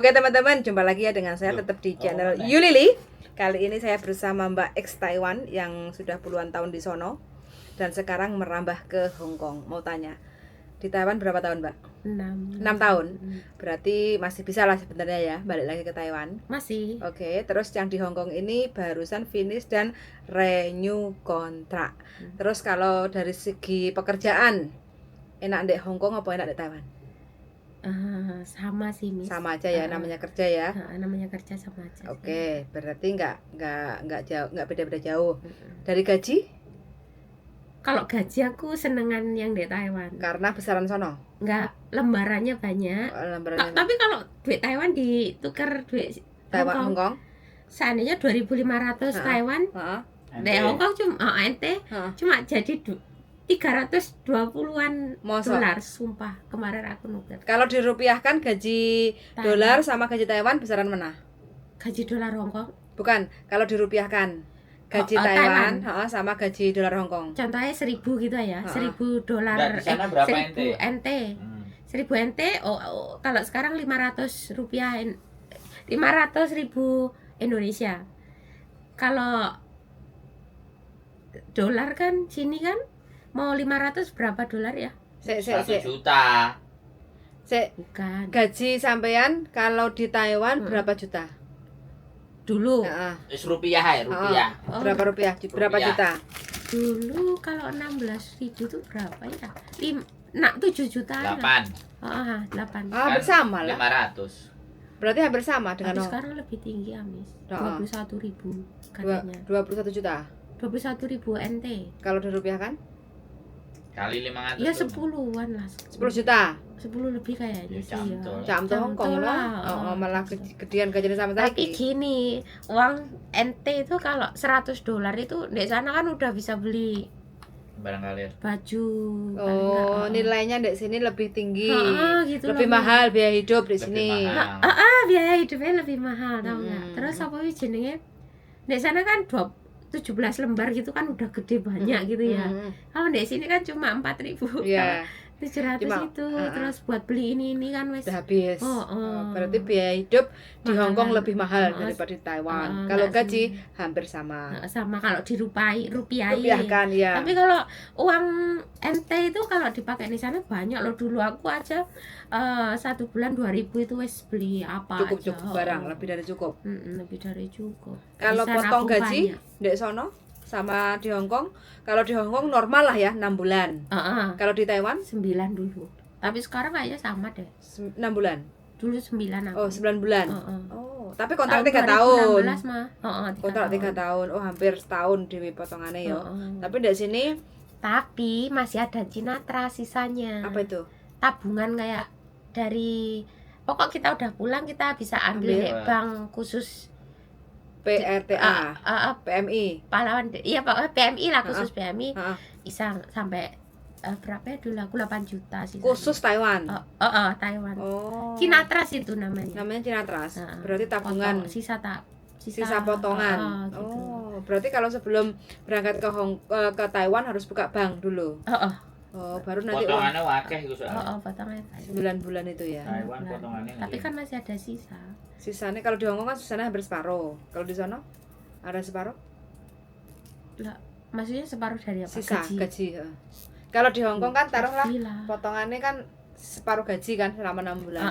Oke teman-teman, jumpa lagi ya dengan saya tetap di channel Yulili. Kali ini saya bersama Mbak X Taiwan yang sudah puluhan tahun di sono dan sekarang merambah ke Hong Kong. Mau tanya, di Taiwan berapa tahun Mbak? 6 tahun. Berarti masih bisa lah sebenarnya ya balik lagi ke Taiwan. Masih. Oke, terus yang di Hong Kong ini barusan finish dan renew kontrak. Terus kalau dari segi pekerjaan, enak di Hong Kong apa enak di Taiwan? Sama sih, Miss. Sama aja ya, namanya kerja ya. Namanya kerja sama aja. Oke, berarti nggak jauh, nggak beda-beda jauh. Dari gaji? Kalau gaji aku senengan yang di Taiwan. Karena besaran sono? Nggak, lembarannya banyak. Tapi kalau duit Taiwan ditukar duit Taiwan Hong Kong? Seandainya 2.500 Taiwan, di Hong Kong cuma NT cuma jadi 320-an dolar, sumpah. Kemarin aku nuker. Kalau dirupiahkan gaji dolar sama gaji Taiwan besaran mana? Gaji dolar Hong Kong? Bukan, kalau dirupiahkan gaji Taiwan sama gaji dolar Hong Kong. Contohnya 1.000 gitu ya, 1.000 dolar, 1.000 NT. 1.000 NT, kalau sekarang 500 rupiah, 500.000 Indonesia. Kalau dolar kan sini kan mau 500 berapa dolar ya? 1 juta. Bukan. Gaji sampean kalau di Taiwan berapa juta? Dulu. Rupiah ya, rupiah. Berapa rupiah? Berapa juta? Dulu kalau 16.000 itu berapa ya? 7 juta. 8. 8. Hampir sama lah. 500. Berarti hampir sama dengan sekarang lebih tinggi ya, Miss. 21.000 katanya. 21 juta. 21.000 NT. Kalau dirupiahkan? Kali 500. Ya 10-an lah. 10 juta. 10 lebih kayaknya sih ya. Camto Hong Kong lah. Malah gedean gajinya sama saya. Tapi gini, uang NT itu kalau 100 dolar itu di sana kan udah bisa beli barang kalir, baju. Nilainya di sini lebih tinggi. Gitu lebih mahal biaya hidup di sini. Biaya hidupnya lebih mahal, tau nggak? Terus apa jenenge? Di sana kan 17 lembar gitu kan udah gede banyak gitu ya. Kalau di sini kan cuma 4.000. Iya. 700 itu terus buat beli ini kan wes udah habis. Berarti biaya hidup di Hong Kong lebih mahal daripada di Taiwan. Kalau gaji hampir sama. Sama kalau rupiahkan ya. Tapi kalau uang NT itu kalau dipakai di sana banyak loh. Dulu aku aja 1 bulan 2.000 itu wes beli apa cukup barang, lebih dari cukup. Lebih dari cukup. Kalau potong gaji di sono sama di Hong Kong, kalau di Hong Kong normal lah ya 6 bulan. Kalau di Taiwan 9 dulu. Tapi sekarang kayaknya sama deh. 6 bulan. Dulu 9 aku. Oh, 9 bulan. Tapi kontrak 3 tahun. Kontrak 3 tahun. Oh, hampir setahun dewi potongannya ya. Tapi di sini masih ada Cinatra sisanya. Apa itu? Tabungan kayak dari pokok kita udah pulang kita bisa ambil di bank khusus PRTA, PMI. Pahlawan, iya Pak, PMI lah, khusus PMI. Bisa sampai berapa ya dulu aku 8 juta sih. Khusus Taiwan. Taiwan. Cinatras itu namanya. Namanya Cinatras. Berarti tabungan sisa potongan. Gitu. Berarti kalau sebelum berangkat ke Taiwan harus buka bank dulu. Baru nanti potongannya wakeh itu soalnya. Potongannya 9 bulan itu ya. Taiwan potongannya. Tapi kan masih ada sisa. Sisanya kalau di Hong Kong kan sisanya hampir separuh. Kalau di sana ada separuh? Lah, maksudnya separuh dari apa? Sisa gaji. Kalau di Hong Kong kan taruhlah potongannya kan separuh gaji kan selama 6 bulan.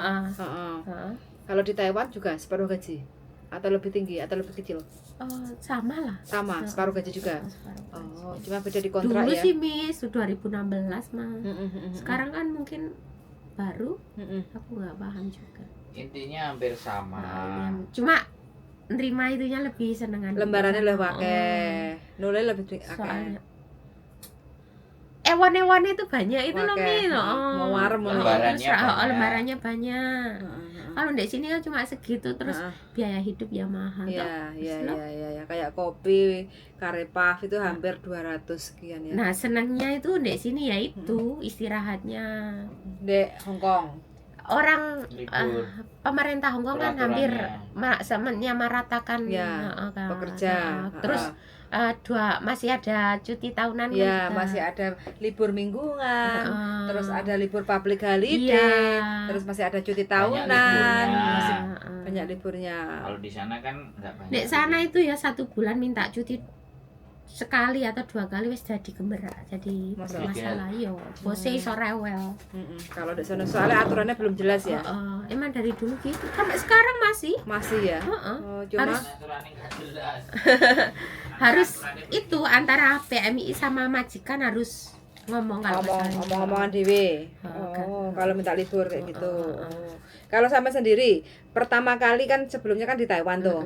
Kalau di Taiwan juga separuh gaji atau lebih tinggi atau lebih kecil? Sama lah. Sama, separuh gaji juga. Cuma beda di kontrak dulu ya. Dulu sih Miss 2016 mah. Sekarang kan mungkin baru. Aku nggak paham juga. Intinya hampir sama. Cuma nerima itunya lebih senengan. Lembarannya lebih pakai. Nulai lebih pakai. Ewan itu banyak itu loh Min. Lembarannya banyak. Kalau di sini kan cuma segitu terus biaya hidup ya mahal. Iya. Kayak kopi, karepaf itu hampir 200 sekian ya. Nah, senangnya itu di sini ya itu istirahatnya. Di Hong Kong. Orang pemerintah Hong Kong kan hampir menyamaratakan Ya, kan. pekerja. Terus masih ada cuti tahunan Ya, kan juga. masih ada libur mingguan, terus ada libur public holiday, Iya. terus masih ada cuti Banyak tahunan, liburnya. masih banyak liburnya. Kalau di sana kan nggak banyak. Nek sana itu ya 1 bulan minta cuti sekali atau 2 kali wis jadi gemerak, jadi masalah yo. Bose iso rewel. Kalau di sana soalnya aturannya belum jelas ya. Emang dari dulu gitu. Sampai sekarang masih ya. Oh, cuma Aturannya nggak jelas. harus itu antara PMI sama majikan harus ngomong kalau ngomong-ngomongan dewe. Kan. Kalau minta libur kayak gitu. Kalau sampai sendiri, pertama kali kan sebelumnya kan di Taiwan tuh.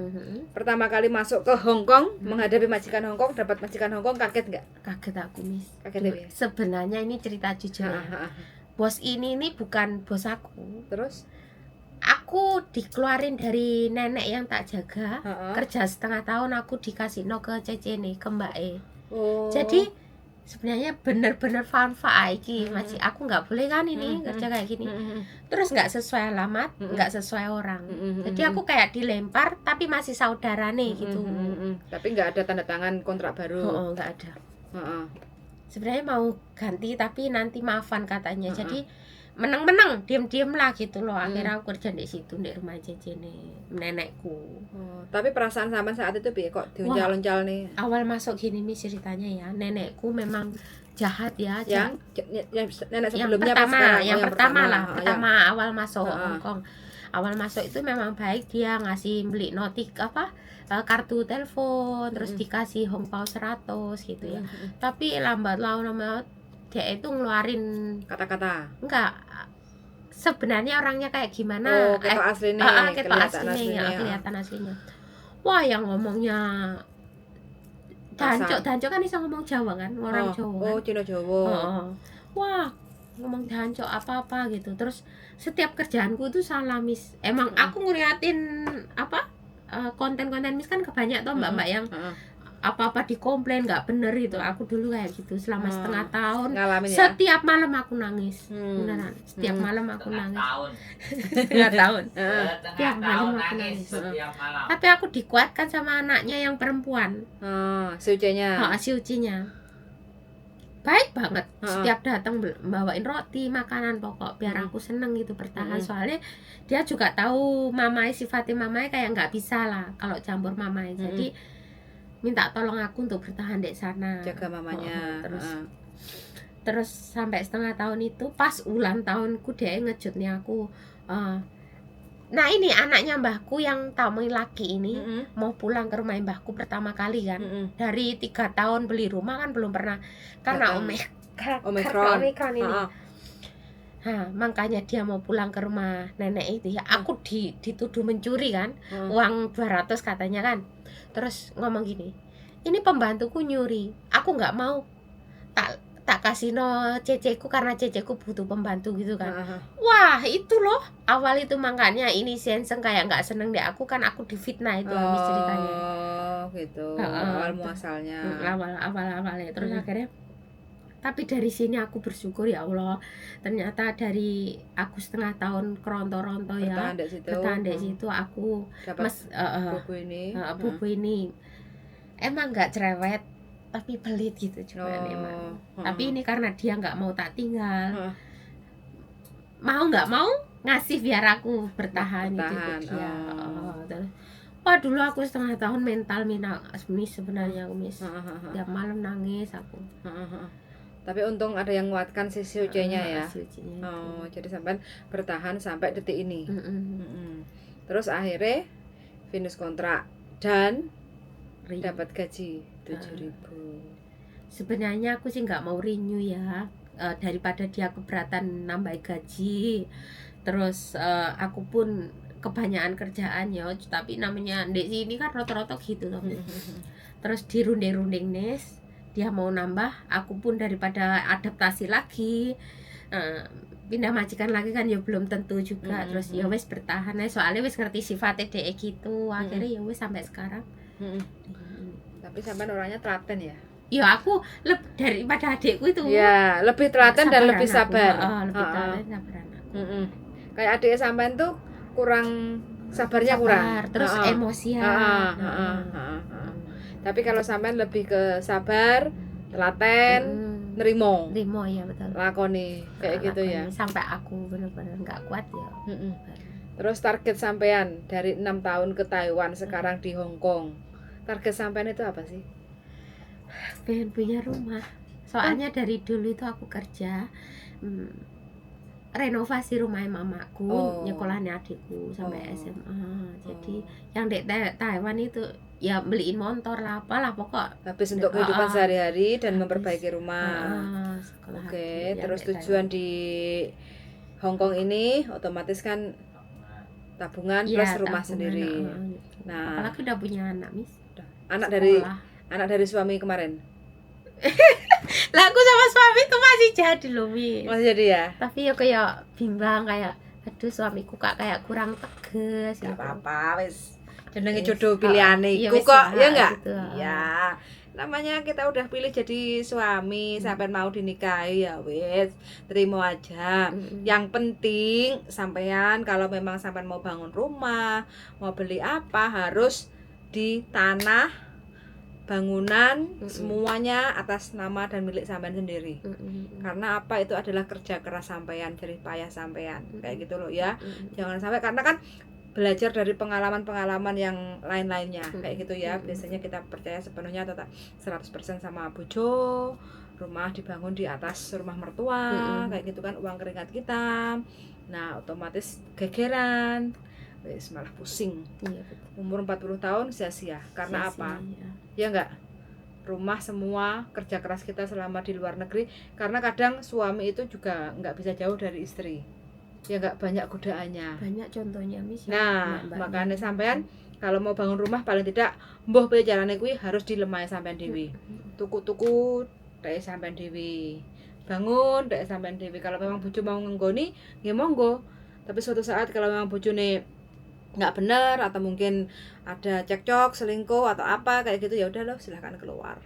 Pertama kali masuk ke Hong Kong, menghadapi majikan Hong Kong, dapat majikan Hong Kong, kaget nggak? Kaget aku, Miss. Kaget ya? Sebenarnya ini cerita jujur. Bos ini bukan bos aku. Terus? Aku dikeluarin dari nenek yang tak jaga. Kerja setengah tahun aku dikasih ke cece nih, ke Mbak E. Jadi sebenarnya bener-bener fanfaiki masih aku nggak boleh kan ini kerja kayak gini. Terus nggak sesuai alamat, nggak sesuai orang. Jadi aku kayak dilempar tapi masih saudara nih gitu. Tapi nggak ada tanda tangan kontrak baru. Nggak ada. Sebenarnya mau ganti tapi nanti maafan katanya. Jadi menang-menang diem-diem lah gitu loh. Akhirnya aku kerja di situ di rumah cece nih, nenekku. Tapi perasaan sampean saat itu piye kok diuncal-uncal nih? Awal masuk gini nih ceritanya ya, nenekku memang jahat ya. Yang nenek sebelumnya yang pertama awal masuk Hong Kong. Awal masuk itu memang baik, dia ngasih beli kartu telepon, terus dikasih Hongpao 100 gitu ya. Tapi lambat laun dia itu ngeluarin kata-kata. Enggak. Sebenarnya orangnya kayak gimana? Ketok aslinya. Kelihatan aslinya. Wah, yang ngomongnya Dancok kan bisa ngomong Jawa kan, orang Jawa. Cina Jawa. Wah, ngomong Dancok apa-apa gitu. Terus setiap kerjaanku itu salah, Miss. Emang aku ngeliatin konten-konten Miss kan kebanyak toh mbak-mbak yang apa-apa dikomplain nggak bener itu. Aku dulu kayak gitu selama setengah tahun. Ngalamin setiap malam aku nangis. Beneran. Setiap malam aku nangis. Setengah tahun. Setiap malam aku nangis. Tapi aku dikuatkan sama anaknya yang perempuan. Si Ucinya. Si Ucinya. Baik banget. Setiap datang bawain roti, makanan pokok biar aku seneng gitu bertahan. Soalnya dia juga tahu mamai, sifatnya mamai kayak nggak bisa lah kalau campur mamai. Jadi minta tolong aku untuk bertahan di sana, jaga mamanya. Terus sampai setengah tahun itu pas ulang tahunku dia ngejut nih aku. Nah ini anaknya mbahku yang tamu laki ini mau pulang ke rumah mbahku pertama kali kan. Dari 3 tahun beli rumah kan belum pernah karena Omikron ini. Makanya dia mau pulang ke rumah nenek itu ya. Aku dituduh mencuri kan, uang 200 katanya kan. Terus ngomong gini, ini pembantuku nyuri, aku nggak mau, tak kasih ceceku karena ceceku butuh pembantu gitu kan. Wah itu loh awal itu, makanya ini senseng kayak nggak seneng deh aku kan, aku difitnah itu habis ceritanya. Gitu. Awal muasalnya. Awalnya terus akhirnya. Tapi dari sini aku bersyukur ya Allah, ternyata dari aku setengah tahun keronto-ronto ya bertahan di situ aku buku ini emang nggak cerewet tapi pelit gitu juga memang. Tapi ini karena dia nggak mau tak tinggal, mau nggak mau ngasih biar aku bertahan. Gitu dia. Wah dulu aku setengah tahun mental sebenarnya aku Miss. Tiap malam nangis aku. Tapi untung ada yang nguatkan si Ucinya ya. Jadi sampai bertahan sampai detik ini. Terus akhirnya finish kontrak dan dapat gaji 7.000. Sebenarnya aku sih nggak mau renew ya, daripada dia keberatan nambah gaji. Terus aku pun kebanyakan kerjaan ya, tapi namanya di sini kan rata-rata gitu loh. Terus dirunding-runding Nes, dia mau nambah, aku pun daripada adaptasi lagi, pindah majikan lagi kan ya belum tentu juga. Terus ya wes bertahan aja, soalnya wes ngerti sifatnya DE gitu. Akhirnya ya wes sampai sekarang. Tapi sampai orangnya telaten ya. Ya aku daripada adikku itu. Ya, lebih telaten dan lebih sabar. Lebih telaten sabaran aku. Kayak adik sampean tuh kurang sabarnya kurang. terus Heeh. emosian. Tapi kalau sampean lebih ke sabar, telaten, nerimo, Nerimo ya betul. lakoni kayak gitu ya. Lakoni. Sampai aku benar-benar nggak kuat ya. Mm-mm. Terus target sampean dari 6 tahun ke Taiwan, sekarang di Hong Kong. Target sampean itu apa sih? Pengen punya rumah. Soalnya dari dulu itu aku kerja renovasi rumahnya mamaku, Oh. nyekolahnya adikku sampai Oh. SMA. Jadi yang di Taiwan itu ya beliin motor lah, apalah pokok. Habis untuk kehidupan sehari-hari dan Habis. memperbaiki rumah. Sekolah Oke, yang terus di tujuan di Hong Kong ini otomatis kan tabungan Taiwan. plus Iya, rumah tabungan, sendiri. gitu. Nah, Apalagi udah punya anak, Miss. anak Sekolah. dari suami kemarin. Lah aku sama suami itu masih jadi loh, Miss. Masih jadi ya? Tapi ya kayak bimbang, kayak aduh suamiku kayak kurang tegas Gak gitu. apa-apa, wis. Jenenge Wis. jodoh pilihane Iya, iku wis kok, lah, ya enggak? gitu. Iya. Namanya kita udah pilih jadi suami, sampai mau dinikahi ya wis, terima aja. Yang penting sampean kalau memang sampean mau bangun rumah, mau beli apa harus di tanah bangunan semuanya atas nama dan milik sampean sendiri. Karena apa, itu adalah kerja keras sampean, jerih payah sampean. Kayak gitu loh ya. Jangan sampai, karena kan belajar dari pengalaman-pengalaman yang lain-lainnya kayak gitu ya. Biasanya kita percaya sepenuhnya atau tak 100% sama bojo, rumah dibangun di atas rumah mertua, kayak gitu kan, uang keringat kita. Nah, otomatis gegeran. Wis malah pusing. Iya, betul. Umur 40 tahun sia-sia. Karena apa? Sia-sia, Ya enggak? Rumah semua kerja keras kita selama di luar negeri, karena kadang suami itu juga enggak bisa jauh dari istri. Ya enggak, banyak godaannya. Banyak contohnya, Miss. Nah, mbak-mbaknya. makanya sampean kalau mau bangun rumah paling tidak mbuh piye carane kuwi harus dilemah sampean dewi. Tuku-tuku dhek sampean dewi. Bangun dhek sampean dewi. Kalau memang bojo mau ngenggoni, nggih monggo. Tapi suatu saat kalau memang bojone nggak benar atau mungkin ada cekcok, selingkuh atau apa kayak gitu, ya udah loh, silahkan keluar.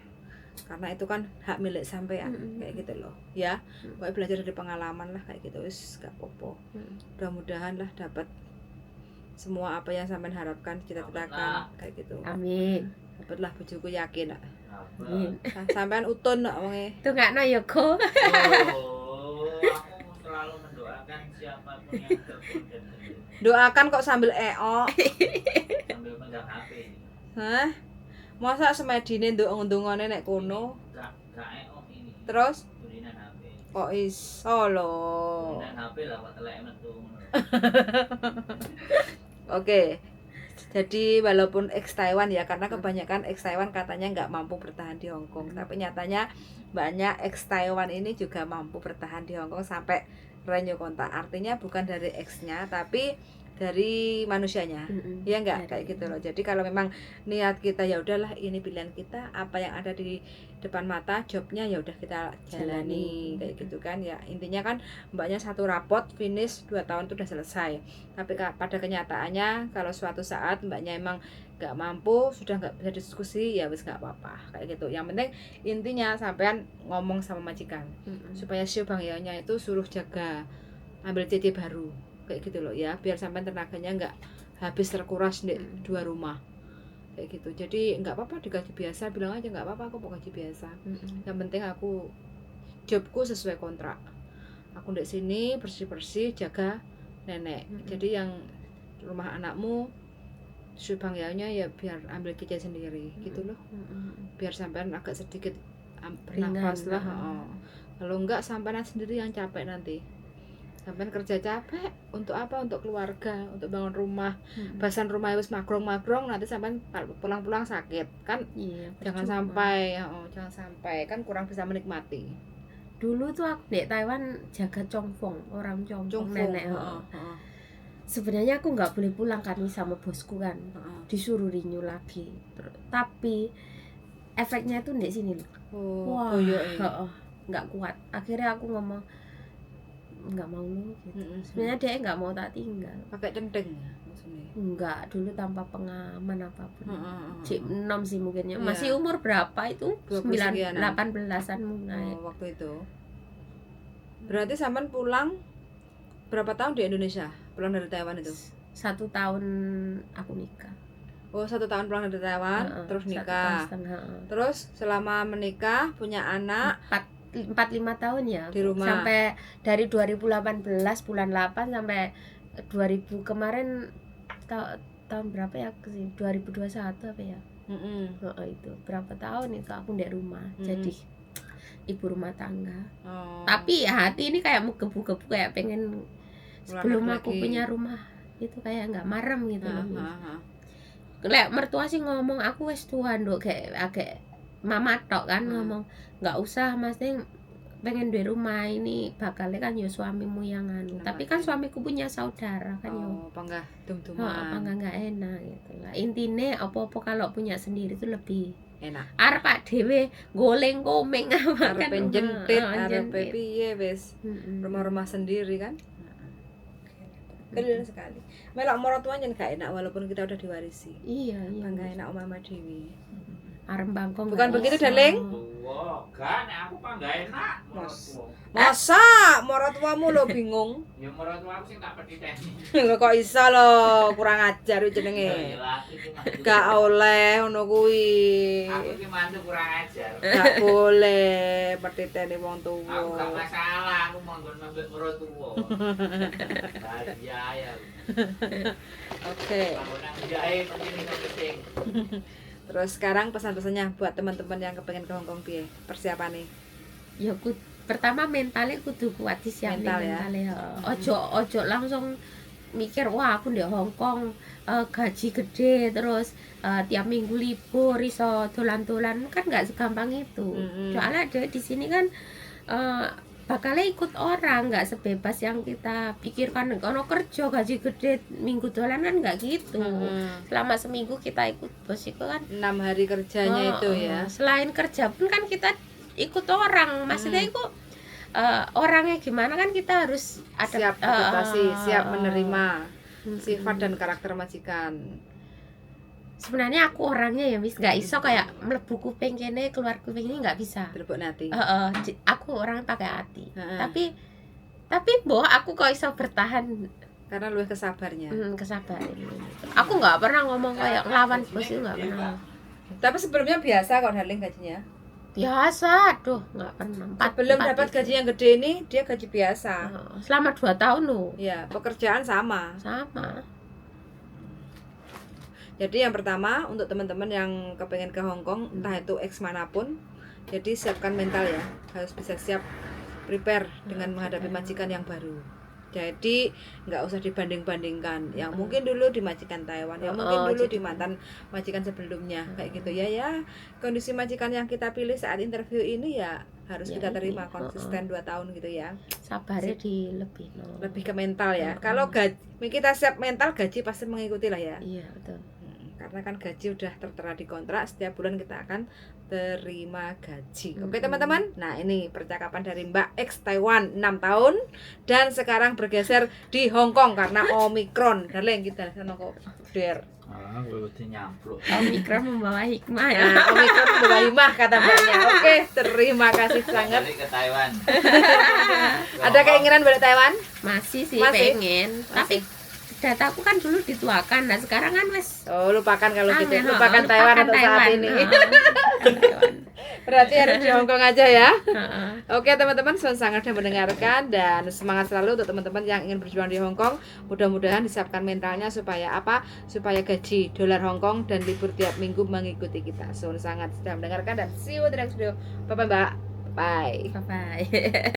Karena itu kan hak milik sampean, kayak gitu loh ya. Pokoknya belajar dari pengalaman lah kayak gitu, wis gak apa-apa. Mudah-mudahan lah dapat semua apa yang sampean harapkan, cita-citakan kayak gitu. Amin. Dapatlah bojoku, yakin nak. Amin. Sampean utun nak wonge. Itu nggak no Yoko. Oh, aku selalu mendoakan siapapun yang telepon dan Doakan kok sambil eok. sambil megang HP. Hah? Masa semedine nduk-ndungone nek kono? Gak eok ini. Terus Burinan HP. kok iso lho. Burinan HP lah kok telek metu. Oke. Jadi walaupun ex Taiwan ya, karena kebanyakan ex Taiwan katanya nggak mampu bertahan di Hong Kong, tapi nyatanya banyak ex Taiwan ini juga mampu bertahan di Hong Kong sampai renew kontak. Artinya bukan dari ex-nya tapi dari manusianya. Ya enggak, kayak gitu loh. Jadi kalau memang niat kita ya udahlah, ini pilihan kita, apa yang ada di depan mata, jobnya ya udah kita jalani kayak gitu kan ya. Intinya kan mbaknya satu rapot finish 2 tahun itu udah selesai. Tapi pada kenyataannya kalau suatu saat mbaknya emang nggak mampu, sudah nggak bisa diskusi, ya wis nggak apa-apa kayak gitu. Yang penting intinya sampean ngomong sama majikan supaya si Bang Yonya itu suruh jaga, ambil CC baru kayak gitu loh ya, biar sampean tenaganya nggak habis terkuras di 2 rumah kayak gitu. Jadi nggak apa-apa digaji biasa, bilang aja nggak apa-apa, aku mau gaji biasa. Yang penting aku jobku sesuai kontrak, aku di sini bersih-bersih jaga nenek. Jadi yang rumah anakmu Bang Yonya ya biar ambil kicau sendiri gitu loh, biar sampean agak sedikit bernafas lah. Kalau enggak sampean sendiri yang capek nanti. Sampean kerja capek untuk apa? Untuk keluarga, untuk bangun rumah. Bahasan rumah wis magrong-magrong, nanti sampean pulang-pulang sakit kan. Iya, Jangan sampai, jangan sampai kan kurang bisa menikmati. Dulu tuh aku di Taiwan jaga Chongfeng, orang Chongfeng nenek. Sebenarnya aku nggak boleh pulang kan sama bosku kan, disuruh renew lagi. Tapi efeknya tuh di sini loh. Wah, nggak kuat. Akhirnya aku ngomong nggak mau lu gitu. Sebenarnya dia nggak mau tak tinggal. Pakai centeng maksudnya? Enggak, dulu tanpa pengaman apapun. Cik 6 sih mungkinnya. Iya. Masih umur berapa itu? 20 18-an mulai. Waktu itu. Berarti sampean pulang berapa tahun di Indonesia? Pulang dari Taiwan itu? 1 tahun aku nikah. Oh, 1 tahun pulang dari Taiwan, terus 1 tahun nikah. setengah. Terus selama menikah punya anak 4-5 tahun ya di rumah. sampai dari 2018 bulan 8 sampai 2000 kemarin tahun berapa ya sih, 2021 apa ya. Itu berapa tahun itu aku di rumah jadi ibu rumah tangga. Tapi ya hati ini kayak menggebu-gebu, kayak pengen sebelum aku punya rumah itu kayak nggak marem gitu loh. Lek mertua sih ngomong aku wis tua nduk, kayak agak mama tok kan ngomong nggak usah Mas Ting, pengen di rumah ini bakalnya kan yo suamimu yang anu. Tapi kan suamiku punya saudara kan yo. Apa enggak dum-duman. Apa enggak enak gitu lah. Intine apa-apa kalau punya sendiri itu lebih enak. Arep pak dhewe goleng komeng apa kan. Arep jentit, arep piye wis. Rumah-rumah sendiri kan. Keren sekali. Melok maratuan yen gak enak walaupun kita udah diwarisi. Iya. Enggak enak omah dewi. Arep bangkong. Bukan begitu, Darling? Wah, kan aku pak nggak enak. Masa maratuamu lo bingung? Ya menurut aku sih tak pediteni. Lho kok iso lo, kurang ajar jenenge. Gak oleh ngono kuwi. Aku ki mantu kurang ajar. Gak boleh pediteni wong tuwa. Aku gak masalah, aku monggon mbek mertua. Bahagia ya. Oke. Aku nang jahe penting penting. Terus sekarang pesan-pesannya buat teman-teman yang kepengen ke Hongkong piye? Persiapane. Ya pertama mentalnya kudu kuat sih Mental ya. Ojo langsung mikir wah aku di Hongkong gaji gede terus tiap minggu libur iso dolan-dolan, kan nggak segampang itu. Soalnya di sini kan bakalnya ikut orang, nggak sebebas yang kita pikirkan. Kalau kerja gaji gede minggu dolan kan nggak gitu. Selama seminggu kita ikut bos itu kan 6 hari kerjanya itu ya. Selain kerja pun kan kita ikut orang, maksudnya itu orangnya gimana kan kita harus Siap adaptasi, siap menerima sifat dan karakter majikan. Sebenarnya aku orangnya ya Miss, nggak iso kayak mlebu kuping kene keluar kuping ini nggak bisa. Terbuk nanti. Aku orang pakai hati. Tapi boh aku kok iso bertahan Karena lu kesabarnya. kesabaran. Aku nggak pernah ngomong kayak ngelawan bos itu, nggak pernah. Tapi sebelumnya biasa kok Darling gajinya. Biasa, aduh nggak pernah. Sebelum dapat gaji yang gede ini dia gaji biasa. Selama 2 tahun loh. Ya, pekerjaan sama. Jadi yang pertama untuk teman-teman yang kepengen ke Hongkong, entah itu ex manapun, jadi siapkan mental ya, harus bisa siap prepare dengan menghadapi majikan yang baru. Jadi nggak usah dibanding-bandingkan, yang mungkin dulu di majikan Taiwan, yang mungkin dulu di mantan majikan sebelumnya, kayak gitu ya. Kondisi majikan yang kita pilih saat interview ini ya harus kita terima konsisten 2 tahun gitu ya. Sabarnya lebih ke mental ya. Kalau kita siap mental, gaji pasti mengikuti lah ya. Iya betul. Karena kan gaji udah tertera di kontrak, setiap bulan kita akan terima gaji. Oke teman-teman, nah ini percakapan dari Mbak X Taiwan 6 tahun dan sekarang bergeser di Hong Kong karena Omicron. Darling kita sana kok der. Gue udah nyampluk. Omicron membawa hikmah ya. Nah, Omicron membawa hikmah kata Mbaknya. Oke, terima kasih sangat. Balik ke Taiwan. Ada keinginan balik Taiwan? Masih sih Masih? pengen. Tapi dataku kan dulu dituakan, nah sekarang kan wes lupakan kalau gitu, lupakan Taiwan untuk saat ini. Berarti harus di Hongkong aja ya. Oke teman-teman, sangat sudah mendengarkan dan semangat selalu untuk teman-teman yang ingin berjuang di Hongkong. Mudah-mudahan disiapkan mentalnya supaya apa? Supaya gaji dolar Hongkong dan libur tiap minggu mengikuti kita. Sangat sudah mendengarkan dan see you di next video. Bye bye Mbak. Bye. Bye.